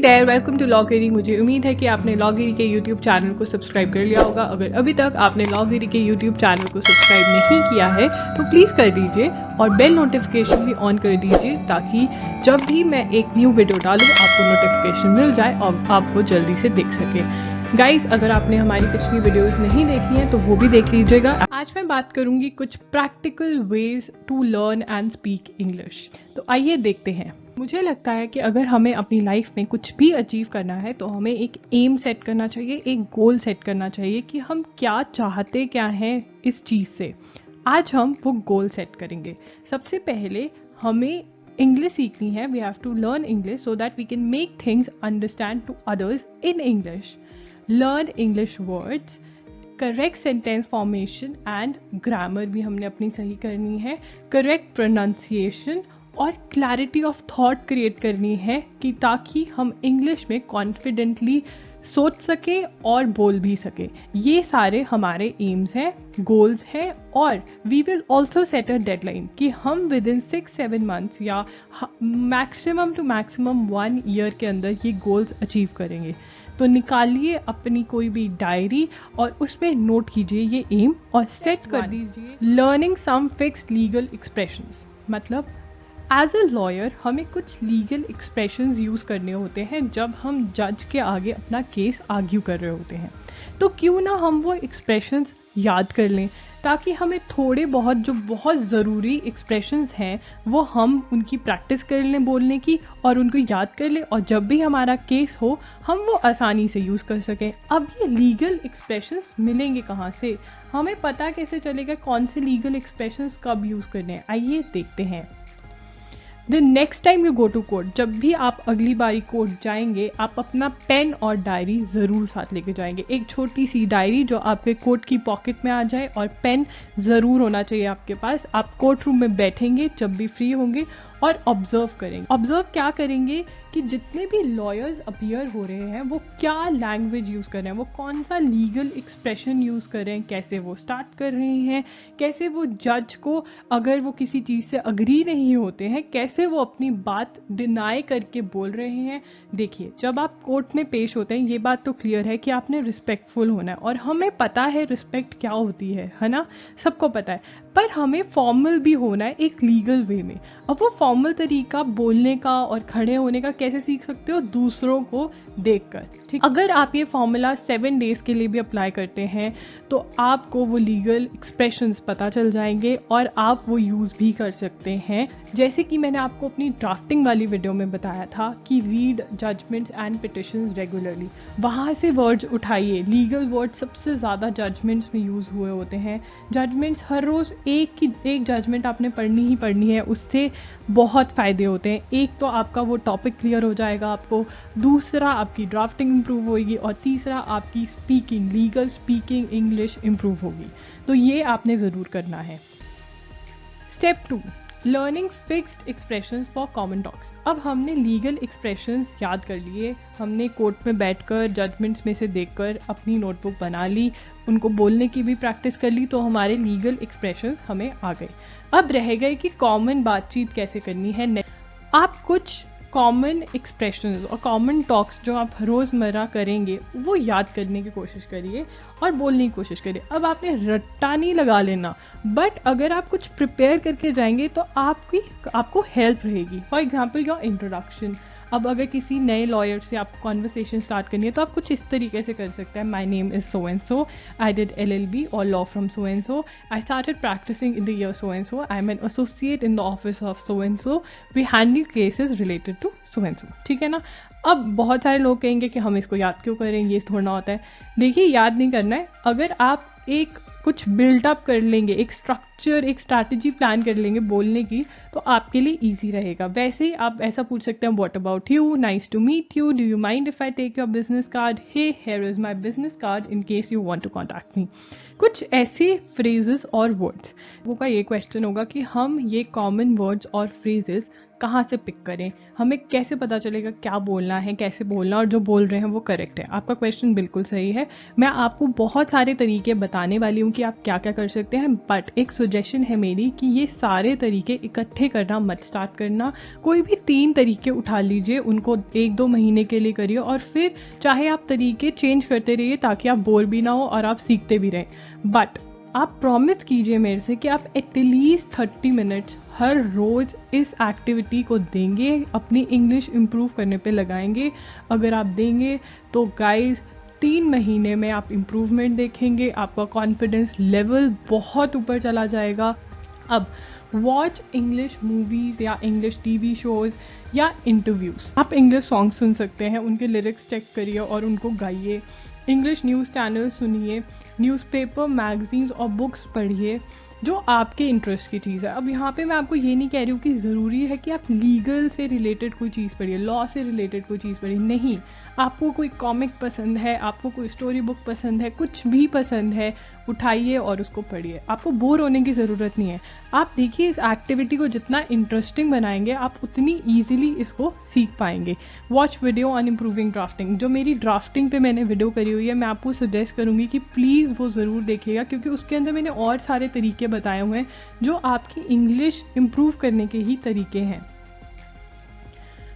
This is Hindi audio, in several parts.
There, welcome to लॉगिरी। मुझे उम्मीद है कि आपने लॉगिरी के यूट्यूब चैनल को सब्सक्राइब कर लिया होगा। अगर अभी तक आपने लॉगिरी के यूट्यूब चैनल को सब्सक्राइब नहीं किया है तो प्लीज़ कर दीजिए और बेल नोटिफिकेशन भी ऑन कर दीजिए ताकि जब भी मैं एक न्यू वीडियो डालूँ आपको नोटिफिकेशन मिल जाए और आप वो जल्दी से देख सकें। गाइस, अगर आपने हमारी पिछली वीडियोस नहीं देखी हैं तो वो भी देख लीजिएगा। आज मैं बात करूंगी कुछ practical ways to learn and speak English. तो आइए देखते हैं। मुझे लगता है कि अगर हमें अपनी लाइफ में कुछ भी अचीव करना है तो हमें एक एम सेट करना चाहिए, एक गोल सेट करना चाहिए कि हम क्या चाहते क्या हैं इस चीज़ से। आज हम वो गोल सेट करेंगे। सबसे पहले हमें इंग्लिश सीखनी है। We have to learn English so that we can make things understand to others in English, learn English words, correct sentence formation and grammar भी हमने अपनी सही करनी है, करेक्ट प्रोनाउंसिएशन और क्लैरिटी ऑफ थॉट क्रिएट करनी है कि ताकि हम इंग्लिश में कॉन्फिडेंटली सोच सके और बोल भी सके। ये सारे हमारे एम्स हैं, गोल्स हैं। और we will also set a deadline कि हम विद इन 6-7 मंथ्स या मैक्सिमम टू मैक्सिमम 1 ईयर के अंदर ये गोल्स अचीव करेंगे। तो निकालिए अपनी कोई भी डायरी और उसमें नोट कीजिए ये एम और सेट कर दीजिए learning some fixed legal expressions. मतलब एज अ लॉयर हमें कुछ लीगल एक्सप्रेशंस यूज़ करने होते हैं जब हम जज के आगे अपना केस आर्ग्यू कर रहे होते हैं। तो क्यों ना हम वो एक्सप्रेशंस याद कर लें ताकि हमें थोड़े बहुत जो बहुत ज़रूरी एक्सप्रेशंस हैं वो हम उनकी प्रैक्टिस कर लें बोलने की और उनको याद कर लें और जब भी हमारा केस हो हम वो आसानी से यूज़ कर सकें। अब ये लीगल एक्सप्रेशंस मिलेंगे कहाँ से, हमें पता कैसे चलेगा कौन से लीगल एक्सप्रेशंस कब यूज़ करने हैं, आइए देखते हैं। The next time you go to court, जब भी आप अगली बारी कोर्ट जाएंगे आप अपना पेन और डायरी ज़रूर साथ लेके जाएंगे। एक छोटी सी डायरी जो आपके कोट की पॉकेट में आ जाए और पेन ज़रूर होना चाहिए आपके पास। आप कोर्ट रूम में बैठेंगे जब भी फ्री होंगे और ऑब्जर्व करेंगे। ऑब्जर्व क्या करेंगे कि जितने भी लॉयर्स अपीयर हो रहे हैं वो क्या लैंग्वेज यूज़ कर रहे हैं, वो कौन सा लीगल एक्सप्रेशन यूज़ कर रहे हैं, कैसे वो स्टार्ट कर रहे हैं, कैसे वो जज को अगर वो किसी चीज़ से अग्री नहीं होते हैं कैसे वो अपनी बात डिनाई करके बोल रहे हैं। देखिए, जब आप कोर्ट में पेश होते हैं ये बात तो क्लियर है कि आपने रिस्पेक्टफुल होना है और हमें पता है रिस्पेक्ट क्या होती है ना, सबको पता है। पर हमें फॉर्मल भी होना है एक लीगल वे में। अब वो फॉर्मल तरीका बोलने का और खड़े होने का कैसे सीख सकते हो, दूसरों को देखकर। ठीक, अगर आप ये फॉर्मूला 7 डेज के लिए भी अप्लाई करते हैं तो आपको वो लीगल एक्सप्रेशंस पता चल जाएंगे और आप वो यूज़ भी कर सकते हैं। जैसे कि मैंने आपको अपनी ड्राफ्टिंग वाली वीडियो में बताया था कि read judgments and petitions regularly, वहाँ से वर्ड्स उठाइए। लीगल वर्ड्स सबसे ज़्यादा जजमेंट्स में यूज़ हुए होते हैं। जजमेंट्स हर रोज़ एक जजमेंट आपने पढ़नी ही पढ़नी है, उससे बहुत फ़ायदे होते हैं। एक तो आपका वो टॉपिक क्लियर हो जाएगा आपको, दूसरा आपकी ड्राफ्टिंग इम्प्रूव होगी और तीसरा आपकी speaking, legal speaking English improve होगी। तो ये आपने ज़रूर करना है। Step 2, learning fixed expressions for common talks. अब हमने लीगल एक्सप्रेशंस याद कर लिए, हमने कोर्ट में बैठकर जजमेंट्स में से देखकर अपनी नोटबुक बना ली, उनको बोलने की भी प्रैक्टिस कर ली, तो हमारे लीगल एक्सप्रेशंस हमें आ गए। अब रह गए कि कॉमन बातचीत कैसे करनी है। आप कुछ कॉमन एक्सप्रेशंस और कॉमन टॉक्स जो आप रोज़मर्रा करेंगे वो याद करने की कोशिश करिए और बोलने की कोशिश करिए। अब आपने रट्टा नहीं लगा लेना, बट अगर आप कुछ प्रिपेयर करके जाएंगे तो आपको हेल्प रहेगी। For example your introduction. अब अगर किसी नए लॉयर से आपको कॉन्वर्सेशन स्टार्ट करनी है तो आप कुछ इस तरीके से कर सकते हैं। My name is so and so, I did LLB और law from so and so, I started practising in the year so and so, I am an associate in the office of so and so, we handle cases related to so and so. ठीक है ना। अब बहुत सारे लोग कहेंगे कि हम इसको याद क्यों करें, ये थोड़ा होता है। देखिए, याद नहीं करना है। अगर आप एक कुछ बिल्डअप कर लेंगे, एक स्ट्रक्चर, एक स्ट्रैटेजी प्लान कर लेंगे बोलने की, तो आपके लिए इजी रहेगा। वैसे ही आप ऐसा पूछ सकते हैं, what about you, nice to meet you, do you mind if I take your business card, hey here is my business card in case you want to contact me. कुछ ऐसे फ्रेजेस और वर्ड्स। वो का ये क्वेश्चन होगा कि हम ये कॉमन वर्ड्स और फ्रेजेस कहाँ से पिक करें, हमें कैसे पता चलेगा क्या बोलना है, कैसे बोलना, और जो बोल रहे हैं वो करेक्ट है। आपका क्वेश्चन बिल्कुल सही है। मैं आपको बहुत सारे तरीके बताने वाली हूँ कि आप क्या क्या कर सकते हैं, बट एक सजेशन है मेरी कि ये सारे तरीके इकट्ठे करना मत स्टार्ट करना। कोई भी 3 तरीके उठा लीजिए, उनको 1-2 महीने के लिए करिए और फिर चाहे आप तरीके चेंज करते रहिए ताकि आप बोर भी ना हो और आप सीखते भी रहें। बट आप प्रॉमिस कीजिए मेरे से कि आप एटलीस्ट 30 मिनट्स हर रोज़ इस एक्टिविटी को देंगे, अपनी इंग्लिश इम्प्रूव करने पे लगाएंगे। अगर आप देंगे तो गाइस 3 महीने में आप इम्प्रूवमेंट देखेंगे, आपका कॉन्फिडेंस लेवल बहुत ऊपर चला जाएगा। अब वॉच इंग्लिश मूवीज़ या इंग्लिश टीवी शोज़ या इंटरव्यूज़। आप इंग्लिश सॉन्ग सुन सकते हैं, उनके लिरिक्स चेक करिए और उनको गाइए। इंग्लिश न्यूज़ चैनल सुनिए, न्यूज़पेपर, मैगजीन्स और बुक्स पढ़िए जो आपके इंटरेस्ट की चीज़ है। अब यहाँ पे मैं आपको ये नहीं कह रही हूँ कि ज़रूरी है कि आप लीगल से रिलेटेड कोई चीज़ पढ़िए, लॉ से रिलेटेड कोई चीज़ पढ़िए, नहीं। आपको कोई कॉमिक पसंद है, आपको कोई स्टोरी बुक पसंद है, कुछ भी पसंद है, उठाइए और उसको पढ़िए। आपको बोर होने की ज़रूरत नहीं है। आप देखिए, इस एक्टिविटी को जितना इंटरेस्टिंग बनाएंगे आप उतनी ईजिली इसको सीख पाएंगे। Watch video on improving drafting, जो मेरी ड्राफ्टिंग पे मैंने वीडियो करी हुई है, मैं आपको सजेस्ट करूँगी कि प्लीज़ वो ज़रूर देखिएगा, क्योंकि उसके अंदर मैंने और सारे तरीके बताए हुए हैं जो आपकी इंग्लिश इम्प्रूव करने के ही तरीके हैं।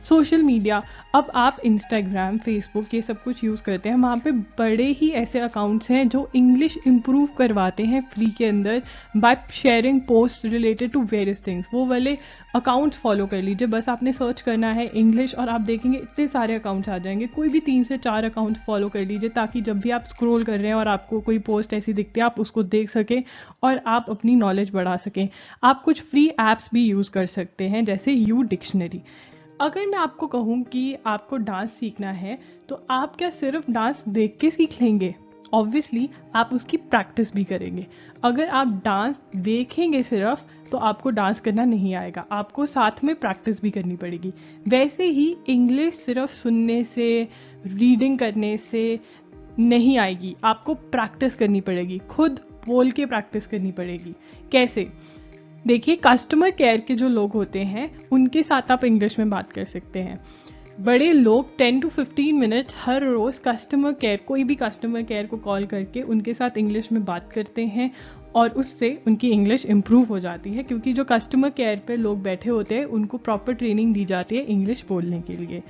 सोशल मीडिया, अब आप इंस्टाग्राम, फेसबुक ये सब कुछ यूज़ करते हैं, वहाँ पे बड़े ही ऐसे अकाउंट्स हैं जो इंग्लिश इम्प्रूव करवाते हैं फ्री के अंदर by sharing post related to various things. वो वाले अकाउंट्स फॉलो कर लीजिए, बस आपने सर्च करना है इंग्लिश और आप देखेंगे इतने सारे अकाउंट्स आ जाएंगे। कोई भी 3 से 4 अकाउंट्स फॉलो कर लीजिए ताकि जब भी आप स्क्रॉल कर रहे हैं और आपको कोई पोस्ट ऐसी दिखती है आप उसको देख सकें और आप अपनी नॉलेज बढ़ा सकें। आप कुछ फ्री ऐप्स भी यूज़ कर सकते हैं जैसे यू डिक्शनरी। अगर मैं आपको कहूँ कि आपको डांस सीखना है तो आप क्या सिर्फ डांस देख के सीख लेंगे? ऑब्वियसली आप उसकी प्रैक्टिस भी करेंगे। अगर आप डांस देखेंगे सिर्फ तो आपको डांस करना नहीं आएगा, आपको साथ में प्रैक्टिस भी करनी पड़ेगी। वैसे ही इंग्लिश सिर्फ सुनने से, रीडिंग करने से नहीं आएगी, आपको प्रैक्टिस करनी पड़ेगी, खुद बोल के प्रैक्टिस करनी पड़ेगी। कैसे? देखिए, कस्टमर केयर के जो लोग होते हैं उनके साथ आप इंग्लिश में बात कर सकते हैं। बड़े लोग 10 to 15 मिनट्स हर रोज़ कस्टमर केयर, कोई भी कस्टमर केयर को कॉल करके उनके साथ इंग्लिश में बात करते हैं और उससे उनकी इंग्लिश इम्प्रूव हो जाती है, क्योंकि जो कस्टमर केयर पे लोग बैठे होते हैं उनको प्रॉपर ट्रेनिंग दी जाती है इंग्लिश बोलने के लिए।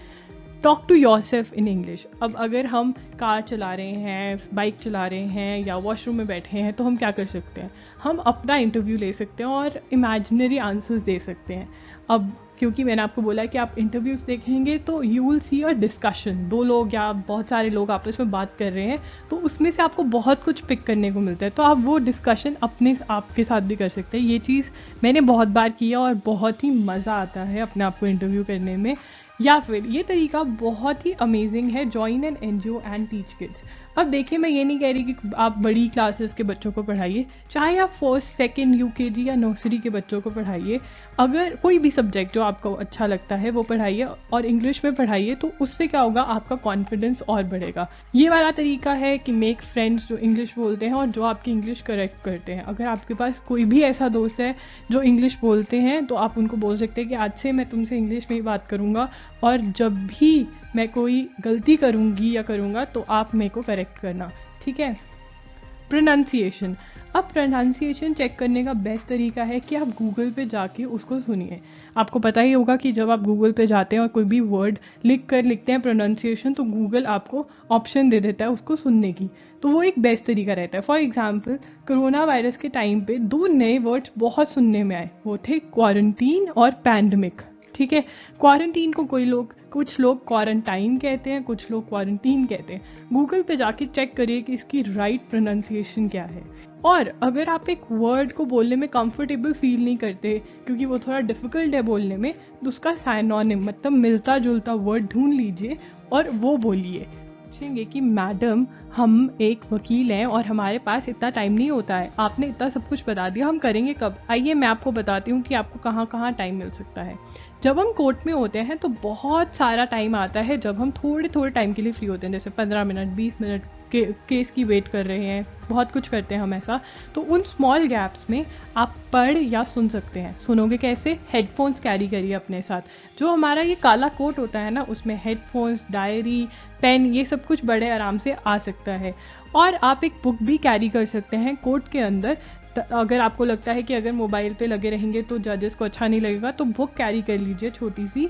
Talk to yourself in English. अब अगर हम कार चला रहे हैं, बाइक चला रहे हैं या वॉशरूम में बैठे हैं तो हम क्या कर सकते हैं? हम अपना इंटरव्यू ले सकते हैं और इमेजिनरी आंसर्स दे सकते हैं। अब क्योंकि मैंने आपको बोला कि आप इंटरव्यूज़ देखेंगे तो you will see a discussion, 2 लोग या बहुत सारे लोग आपस में बात कर रहे हैं तो उसमें से आपको बहुत कुछ पिक करने को मिलता है, तो आप वो डिस्कशन अपने आपके साथ भी कर सकते हैं। ये चीज़ मैंने बहुत बार किया और बहुत ही मज़ा आता है अपने आप को इंटरव्यू करने में। या फिर ये तरीका बहुत ही अमेजिंग है, join an NGO and teach kids. अब देखिए, मैं ये नहीं कह रही कि आप बड़ी क्लासेस के बच्चों को पढ़ाइए, चाहे आप फर्स्ट, सेकंड, यूकेजी या नर्सरी के बच्चों को पढ़ाइए। अगर कोई भी सब्जेक्ट जो आपको अच्छा लगता है वो पढ़ाइए और इंग्लिश में पढ़ाइए, तो उससे क्या होगा, आपका कॉन्फिडेंस और बढ़ेगा। ये वाला तरीका है कि मेक फ्रेंड्स जो इंग्लिश बोलते हैं और जो आपकी इंग्लिश करेक्ट करते हैं। अगर आपके पास कोई भी ऐसा दोस्त है जो इंग्लिश बोलते हैं तो आप उनको बोल सकते हैं कि आज से मैं तुमसे इंग्लिश में ही बात करूँगा और जब भी मैं कोई गलती करूँगी या करूँगा तो आप मेरे को करेक्ट करना, ठीक है। प्रोनाउंसिएशन। अब प्रोनाउंसिएशन चेक करने का बेस्ट तरीका है कि आप गूगल पे जाके उसको सुनिए। आपको पता ही होगा कि जब आप गूगल पे जाते हैं और कोई भी वर्ड लिखते हैं प्रोनाउंसिएशन, तो गूगल आपको ऑप्शन दे देता है उसको सुनने की, तो वो एक बेस्ट तरीका रहता है। फॉर एग्जाम्पल, कोरोना वायरस के टाइम पे 2 नए वर्ड्स बहुत सुनने में आए, वो थे क्वारंटीन और पैंडमिक, ठीक है। क्वारंटीन को कुछ लोग क्वारंटाइन कहते हैं, कुछ लोग क्वारंटीन कहते हैं। गूगल पे जाके चेक करिए कि इसकी राइट प्रोनाउंसिएशन क्या है। और अगर आप एक वर्ड को बोलने में कंफर्टेबल फील नहीं करते क्योंकि वो थोड़ा डिफिकल्ट है बोलने में, तो उसका साइनोनिम मतलब मिलता जुलता वर्ड ढूंढ लीजिए और वो बोलिए। पूछेंगे कि मैडम, हम एक वकील हैं और हमारे पास इतना टाइम नहीं होता है, आपने इतना सब कुछ बता दिया, हम करेंगे कब? आइए मैं आपको बताती हूँ कि आपको कहाँ कहाँ टाइम मिल सकता है। जब हम कोर्ट में होते हैं तो बहुत सारा टाइम आता है जब हम थोड़े थोड़े टाइम के लिए फ्री होते हैं, जैसे 15 मिनट, 20 मिनट, केस की वेट कर रहे हैं, बहुत कुछ करते हैं हम ऐसा, तो उन स्मॉल गैप्स में आप पढ़ या सुन सकते हैं। सुनोगे कैसे? हेडफोन्स कैरी करिए अपने साथ। जो हमारा ये काला कोट होता है ना, उसमें हेडफोन्स, डायरी, पेन, ये सब कुछ बड़े आराम से आ सकता है। और आप एक बुक भी कैरी कर सकते हैं कोट के अंदर। अगर आपको लगता है कि अगर मोबाइल पे लगे रहेंगे तो जजेस को अच्छा नहीं लगेगा, तो बुक कैरी कर लीजिए छोटी सी।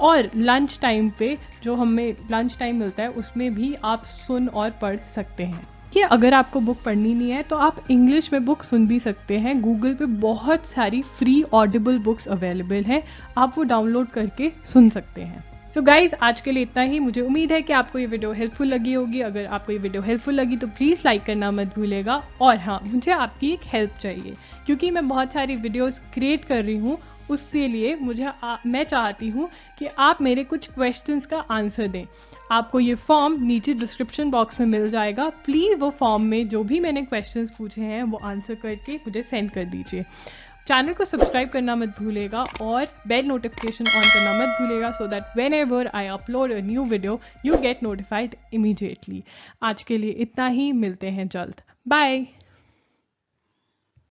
और लंच टाइम पे जो हमें लंच टाइम मिलता है उसमें भी आप सुन और पढ़ सकते हैं। कि अगर आपको बुक पढ़नी नहीं है तो आप इंग्लिश में बुक सुन भी सकते हैं। गूगल पे बहुत सारी फ्री ऑडिबल बुक्स अवेलेबल हैं, आप वो डाउनलोड करके सुन सकते हैं। सो गाइज, आज के लिए इतना ही। मुझे उम्मीद है कि आपको ये वीडियो हेल्पफुल लगी होगी। अगर आपको ये वीडियो हेल्पफुल लगी तो प्लीज़ लाइक करना मत भूलेगा। और हाँ, मुझे आपकी एक हेल्प चाहिए, क्योंकि मैं बहुत सारी वीडियोस क्रिएट कर रही हूँ। उसके लिए मैं चाहती हूँ कि आप मेरे कुछ क्वेश्चंस का आंसर दें। आपको ये फॉर्म नीचे डिस्क्रिप्शन बॉक्स में मिल जाएगा। प्लीज़ वो फॉर्म में जो भी मैंने क्वेश्चंस पूछे हैं वो आंसर करके मुझे सेंड कर दीजिए। चैनल को सब्सक्राइब करना मत भूलेगा और बेल नोटिफिकेशन ऑन करना मत भूलेगा, so that when ever I upload a new video you get notified immediately. आज के लिए इतना ही, मिलते हैं जल्द। बाय।